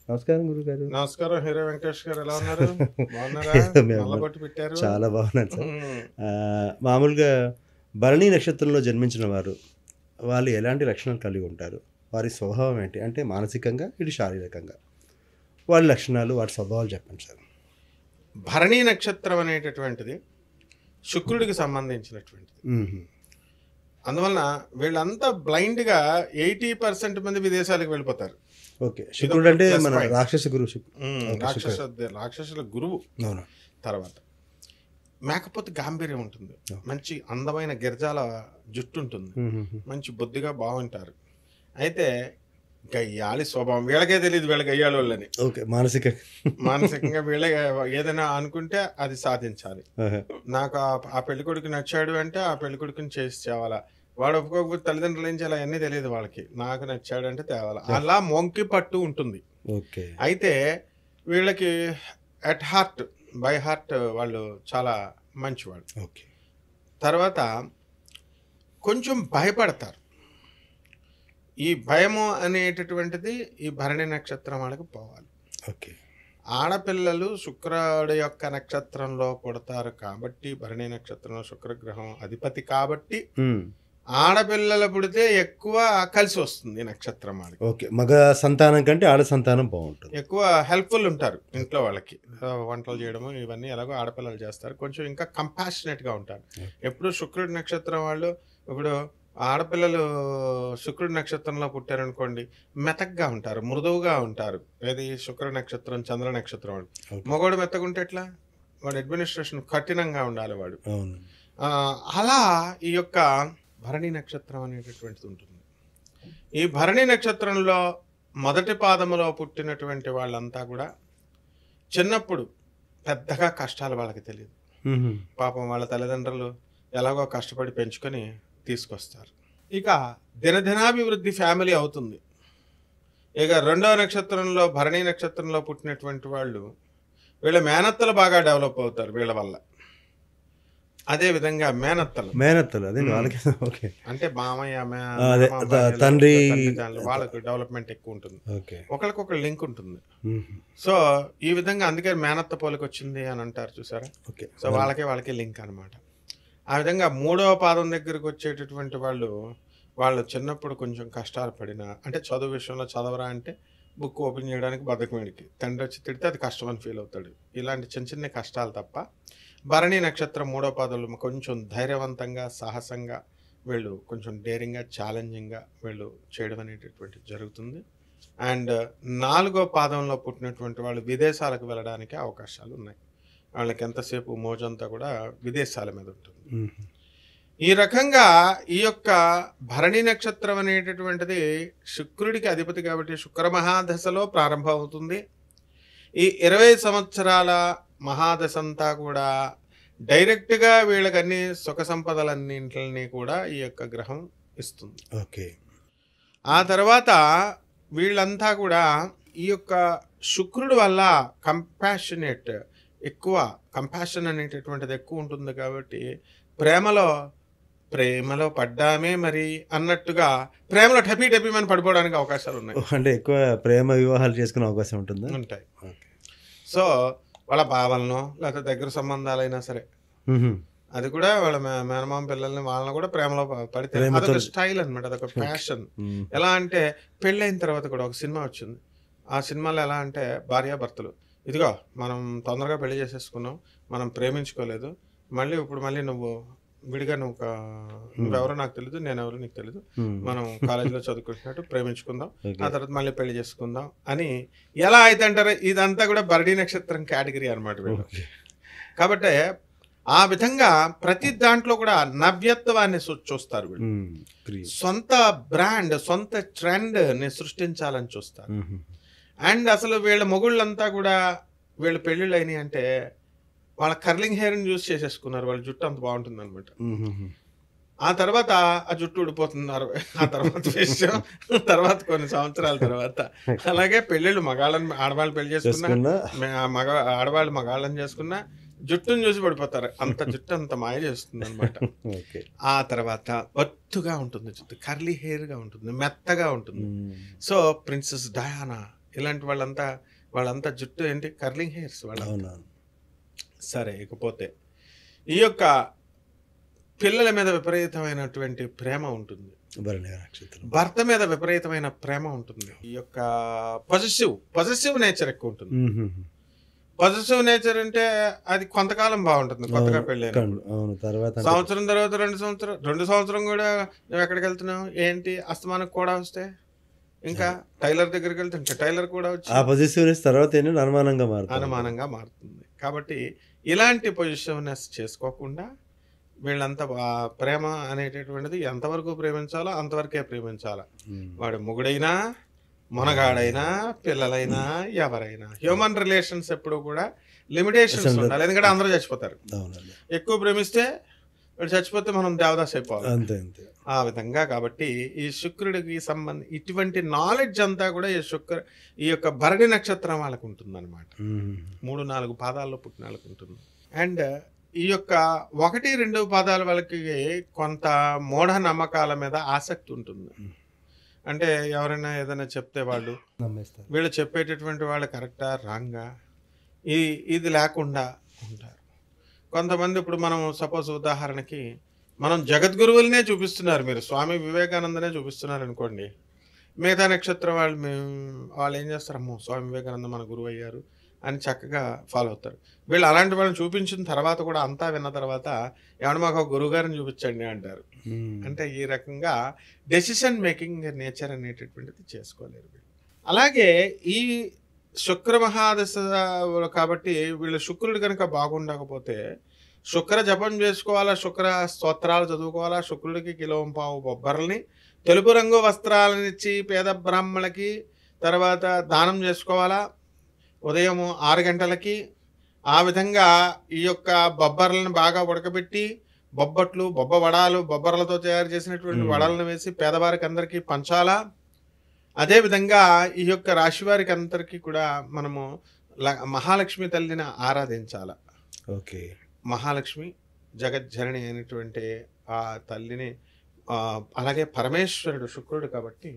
నమస్కారం గురుగారు. నమస్కారం హీరో వెంకటేష్ గారు, ఎలా ఉన్నారు? బాగున్నారా? ఏదో మేము నల్లబొట్టు పెట్టారు. చాలా బాగున్నాను సార్. ఉమ్. మామూలుగా భరణి నక్షత్రంలో జన్మించిన వారు వాళ్ళు ఎలాంటి లక్షణాలు కలిగి ఉంటారు? వారి స్వభావం ఏంటి? అంటే మానసికంగా, ఇటు శారీరకంగా వారి లక్షణాలు, వాటి స్వభావాలు చెప్పండి సార్. భరణి నక్షత్రం అనేటటువంటిది శుక్రుడికి సంబంధించినటువంటిది. మ్మ్. అందువలన వీళ్ళంతా బ్లైండ్గా 80% మంది విదేశాలకు వెళ్ళిపోతారు. ఓకే. శుక్రుడు అంటే plus మన point. రాక్షస గురువు రాక్షసుల గురువు. అవును. తర్వాత మేకపోతే గాంభీర్యం ఉంటుంది, మంచి అందమైన గిరిజాల జుట్టు ఉంటుంది, మంచి బొద్దుగా బాగుంటారు. అయితే గయ్యాలి స్వభావం, వీళ్ళకే తెలియదు వీళ్ళ గయ్యాలి వాళ్ళని. ఓకే. మానసికంగా వీళ్ళే ఏదైనా అనుకుంటే అది సాధించాలి. నాకు ఆ పెళ్లి కొడుకు నచ్చాడు అంటే ఆ పెళ్లి కొడుకుని చేసి తేవాలా, వాడు ఒప్పుకోకపోతే తల్లిదండ్రులు ఏం చేయాలి అన్నీ తెలియదు వాళ్ళకి. నాకు నచ్చాడు అంటే తేవాలా, అలా మొంకి పట్టు ఉంటుంది. ఓకే. అయితే వీళ్ళకి అట్ హార్ట్ బై హార్ట్ వాళ్ళు చాలా మంచివాళ్ళు. ఓకే. తర్వాత కొంచెం భయపడతారు. ఈ భయము అనేటటువంటిది ఈ భరణి నక్షత్రం వాళ్ళకి పోవాలి. ఓకే. ఆడపిల్లలు శుక్రుడి యొక్క నక్షత్రంలో పుడతారు కాబట్టి, భరణి నక్షత్రంలో శుక్రగ్రహం అధిపతి కాబట్టి ఆడపిల్లలు పుడితే ఎక్కువ కలిసి వస్తుంది ఈ నక్షత్రం వాళ్ళకి. ఓకే. మగ సంతానం కంటే ఆడ సంతానం బాగుంటుంది. ఎక్కువ హెల్ప్ఫుల్ ఉంటారు ఇంట్లో వాళ్ళకి. వంటలు చేయడము ఇవన్నీ ఎలాగో ఆడపిల్లలు చేస్తారు. కొంచెం ఇంకా కంపాషనేట్గా ఉంటారు. ఎప్పుడు శుక్రుడి నక్షత్రం వాళ్ళు, ఇప్పుడు ఆడపిల్లలు శుక్రుడి నక్షత్రంలో పుట్టారనుకోండి, మెతగ్గా ఉంటారు, మృదువుగా ఉంటారు. ఏది శుక్ర నక్షత్రం, చంద్ర నక్షత్రం వాడు. మగవాడు మెత్తగుంటే ఎట్లా? వాడు అడ్మినిస్ట్రేషన్ కఠినంగా ఉండాలి వాడు. అలా ఈ యొక్క భరణి నక్షత్రం అనేటటువంటిది ఉంటుంది. ఈ భరణి నక్షత్రంలో మొదటి పాదములో పుట్టినటువంటి వాళ్ళంతా కూడా చిన్నప్పుడు పెద్దగా కష్టాలు వాళ్ళకి తెలియదు. పాపం వాళ్ళ తల్లిదండ్రులు ఎలాగో కష్టపడి పెంచుకొని తీసుకొస్తారు. ఇక దినదినాభివృద్ధి ఫ్యామిలీ అవుతుంది. ఇక రెండవ నక్షత్రంలో భరణి నక్షత్రంలో పుట్టినటువంటి వాళ్ళు, వీళ్ళ మేనత్తలు బాగా డెవలప్ అవుతారు వీళ్ళ వల్ల. అదే విధంగా మేనత్తలు అదే వాళ్ళకి. ఓకే. అంటే మామయ్య, తండ్రి, వాళ్ళకి డెవలప్మెంట్ ఎక్కువ ఉంటుంది. ఓకే. ఒకరికొకరు లింక్ ఉంటుంది. సో ఈ విధంగా అందుకే మేనత్త పోలికి వచ్చింది అని అంటారు చూసారా. ఓకే. సో వాళ్ళకి లింక్ అనమాట. ఆ విధంగా మూడవ పాదం దగ్గరకు వచ్చేటటువంటి వాళ్ళు చిన్నప్పుడు కొంచెం కష్టాలు పడినా, అంటే చదువు విషయంలో చదవరా అంటే బుక్ ఓపెన్ చేయడానికి బద్ధకమేడికి, తండ్రి వచ్చి తిడితే అది కష్టం అని ఫీల్ అవుతాడు. ఇలాంటి చిన్న చిన్న కష్టాలు తప్ప భరణి నక్షత్రం మూడవ పాదంలో కొంచెం ధైర్యవంతంగా, సాహసంగా, వీళ్ళు కొంచెం డేరింగ్గా, ఛాలెంజింగ్గా వీళ్ళు చేయడం అనేటటువంటిది జరుగుతుంది. అండ్ నాలుగో పాదంలో పుట్టినటువంటి వాళ్ళు విదేశాలకు వెళ్ళడానికి అవకాశాలు ఉన్నాయి. వాళ్ళకి ఎంతసేపు మోజంతా కూడా విదేశాల మీద ఉంటుంది. ఈ రకంగా ఈ యొక్క భరణి నక్షత్రం అనేటటువంటిది శుక్రుడికి అధిపతి కాబట్టి శుక్ర మహాదశలో ప్రారంభం అవుతుంది. ఈ 20 సంవత్సరాల మహాదశ అంతా కూడా డైరెక్ట్గా వీళ్ళకన్నీ సుఖ సంపదలన్నింటిని కూడా ఈ యొక్క గ్రహం ఇస్తుంది. ఓకే. ఆ తర్వాత వీళ్ళంతా కూడా ఈ యొక్క శుక్రుడు వల్ల కంపాషన్ అనేటటువంటిది ఎక్కువ ఉంటుంది కాబట్టి ప్రేమలో పడ్డామే మరి అన్నట్టుగా ప్రేమలో టపీమని పడిపోవడానికి అవకాశాలు ఉన్నాయి. అంటే ఎక్కువ ప్రేమ వివాహాలు చేసుకునే అవకాశం ఉంటాయి. సో వాళ్ళ భావనలో లేకపోతే దగ్గర సంబంధాలైనా సరే, అది కూడా వాళ్ళ మేనమామ పిల్లల్ని వాళ్ళని కూడా ప్రేమలో పడితే అదొక స్టైల్ అనమాట, అదొక ఫ్యాషన్. ఎలా అంటే పెళ్ళైన తర్వాత కూడా ఒక సినిమా వచ్చింది. ఆ సినిమాలో ఎలా అంటే భార్యాభర్తలు, ఇదిగో మనం తొందరగా పెళ్లి చేసేసుకున్నాం, మనం ప్రేమించుకోలేదు, మళ్ళీ నువ్వు విడిగా నువ్వెవరో నాకు తెలీదు, నేనెవరో నీకు తెలీదు, మనం కాలేజీలో చదువుకుంటున్నట్టు ప్రేమించుకుందాం, ఆ తర్వాత మళ్ళీ పెళ్లి చేసుకుందాం అని ఎలా అయితే అంటారు. ఇదంతా కూడా భరణి నక్షత్రం కేటగిరీ అనమాట వీళ్ళు. కాబట్టి ఆ విధంగా ప్రతి దాంట్లో కూడా నవ్యత్వాన్ని చూస్తారు వీళ్ళు. సొంత బ్రాండ్, సొంత ట్రెండ్ని సృష్టించాలని చూస్తారు. అండ్ అసలు వీళ్ళ మొగుళ్ళంతా కూడా వీళ్ళ పెళ్ళిళ్ళు అయినాయి అంటే వాళ్ళ కర్లింగ్ హెయిర్ని యూజ్ చేసేసుకున్నారు. వాళ్ళ జుట్టు అంత బాగుంటుంది అనమాట. ఆ తర్వాత ఆ జుట్టు ఊడిపోతున్నారు. ఆ తర్వాత విషయం తర్వాత కొన్ని సంవత్సరాల తర్వాత అలాగే పెళ్ళిళ్ళు ఆడవాళ్ళు పెళ్లి చేసుకున్నా, ఆడవాళ్ళు మగాళ్ళని చేసుకున్నా జుట్టును చూసి పడిపోతారు. అంత జుట్టు అంత మాయ చేస్తుంది అనమాట. ఆ తర్వాత ఒత్తుగా ఉంటుంది జుట్టు, కర్లీ హెయిర్గా ఉంటుంది, మెత్తగా ఉంటుంది. సో ప్రిన్సెస్ డయానా ఇలాంటి వాళ్ళంతా జుట్టు ఏంటి కర్లింగ్ హెయిర్స్ వాళ్ళ. అవునవును. సరే, ఇకపోతే ఈ యొక్క పిల్లల మీద విపరీతమైనటువంటి ప్రేమ ఉంటుంది, భరణి నక్షత్రం. భర్త మీద విపరీతమైన ప్రేమ ఉంటుంది. ఈ యొక్క పొజిటివ్ నేచర్ ఎక్కువ ఉంటుంది. పాజిటివ్ నేచర్ అంటే అది కొంతకాలం బాగుంటుంది, కొత్తగా పెళ్ళైనప్పుడు. అవును, తర్వాత సంవత్సరం తర్వాత 2 సంవత్సరం కూడా నువ్వు ఎక్కడికి వెళ్తున్నావు ఏంటి అస్తమానికి కూడా వస్తే, ఇంకా టైలర్ దగ్గరికి వెళ్తుంటే టైలర్ కూడా వచ్చి ఆ పొజిటివ్నెస్ తర్వాత ఏంటంటే అనుమానంగా మారుతుంది. కాబట్టి ఇలాంటి పొజిటివ్నెస్ చేసుకోకుండా వీళ్ళంతా ప్రేమ అనేటటువంటిది ఎంతవరకు ప్రేమించాలో అంతవరకే ప్రేమించాలా. వాడు మొగుడైనా మొనగాడైనా పిల్లలైనా ఎవరైనా హ్యూమన్ రిలేషన్స్ ఎప్పుడు కూడా లిమిటేషన్స్ ఉండాలి. ఎందుకంటే అందరూ చచ్చిపోతారు. ఎక్కువ ప్రేమిస్తే వాడు చచ్చిపోతే మనం దేవదాస్ అయిపోవాలి, ఆ విధంగా. కాబట్టి ఈ శుక్రుడికి ఇటువంటి నాలెడ్జ్ అంతా కూడా ఈ యొక్క భరణి నక్షత్రం వాళ్ళకు ఉంటుంది అనమాట. 3-4 పాదాల్లో పుట్టిన వాళ్ళకు ఉంటుంది. అండ్ ఈ యొక్క 1-2 పాదాల వాళ్ళకి కొంత మూఢ నమ్మకాల మీద ఆసక్తి ఉంటుంది. అంటే ఎవరైనా ఏదైనా చెప్తే వాళ్ళు వీళ్ళు చెప్పేటటువంటి వాళ్ళు కరెక్టా రాంగా ఇది లేకుండా ఉంటారు. కొంతమంది ఇప్పుడు మనం సపోజ్ ఉదాహరణకి మనం జగద్గురువులనే చూపిస్తున్నారు, మీరు స్వామి వివేకానందనే చూపిస్తున్నారు అనుకోండి, మిగతా నక్షత్రం వాళ్ళు ఏం చేస్తారు, అమ్మో స్వామి వివేకానంద మన గురువు అయ్యారు అని చక్కగా ఫాలో అవుతారు. వీళ్ళు అలాంటి వాళ్ళని చూపించిన తర్వాత కూడా అంతా విన్న తర్వాత ఏమన్నా మాకు ఒక గురువు గారిని చూపించండి అంటారు. అంటే ఈ రకంగా డెసిషన్ మేకింగ్ నేచర్ అనేటటువంటిది చేసుకోలేరు. అలాగే ఈ శుక్ర మహాదశ కాబట్టి వీళ్ళు శుక్రుడు కనుక బాగుండకపోతే శుక్ర జపం చేసుకోవాలా, శుక్ర స్తోత్రాలు చదువుకోవాలా, శుక్రుడికి 1.5 కిలో బొబ్బర్లని తెలుపు రంగు వస్త్రాలనిచ్చి పేద బ్రాహ్మణులకి తర్వాత దానం చేసుకోవాలా ఉదయం 6 గంటలకి. ఆ విధంగా ఈ యొక్క బొబ్బర్లను బాగా ఉడకబెట్టి బొబ్బట్లు, వడాలు, బొబ్బర్లతో తయారు చేసినటువంటి వడలను వేసి పేదవారికి అందరికీ పంచాలా. అదేవిధంగా ఈ యొక్క రాశి వారికి అందరికీ కూడా మనము మహాలక్ష్మి తల్లిని ఆరాధించాల. ఓకే, మహాలక్ష్మి జగజ్జనని అయినటువంటి ఆ తల్లిని, అలాగే పరమేశ్వరుడు శుక్రుడు కాబట్టి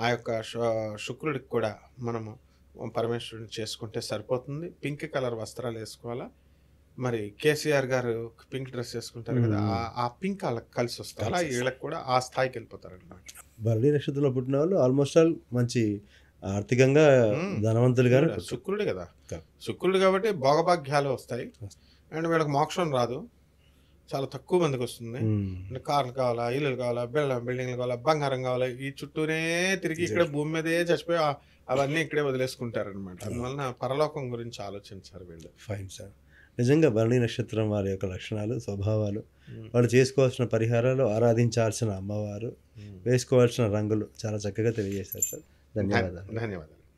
ఆ యొక్క శుక్రుడికి కూడా మనము పరమేశ్వరుని చేసుకుంటే సరిపోతుంది. పింక్ కలర్ వస్త్రాలు వేసుకోవాలా. మరి కేసీఆర్ గారు పింక్ డ్రెస్ వేసుకుంటారు కదా, ఆ పింక్ వాళ్ళకి కలిసి వస్తారు, అలా వీళ్ళకి కూడా ఆ స్థాయికి వెళ్ళిపోతారు అన్నమాట. భరణి నక్షత్రంలో పుట్టిన వాళ్ళు ఆల్మోస్ట్ ఆల్ మంచి ఆర్థికంగా ధనవంతులుగా, శుక్రుడు కదా, శుక్రుడు కాబట్టి భోగభాగ్యాలు వస్తాయి. అండ్ వీళ్ళకి మోక్షం రాదు, చాలా తక్కువ మందికి వస్తుంది. కార్లు కావాలా, ఇల్లులు కావాలా, బిల్డింగ్లు కావాలా, బంగారం కావాలా, ఈ చుట్టూనే తిరిగి ఇక్కడ భూమి మీదే చచ్చిపోయి అవన్నీ ఇక్కడే వదిలేసుకుంటారు అనమాట. అందువలన పరలోకం గురించి ఆలోచించారు వీళ్ళు. ఫైన్ సార్, నిజంగా భరణి నక్షత్రం వారి యొక్క లక్షణాలు, స్వభావాలు, వాళ్ళు చేసుకోవాల్సిన పరిహారాలు, ఆరాధించాల్సిన అమ్మవారు, వేసుకోవాల్సిన రంగులు చాలా చక్కగా తెలియజేశారు సార్. ధన్యవాదాలు.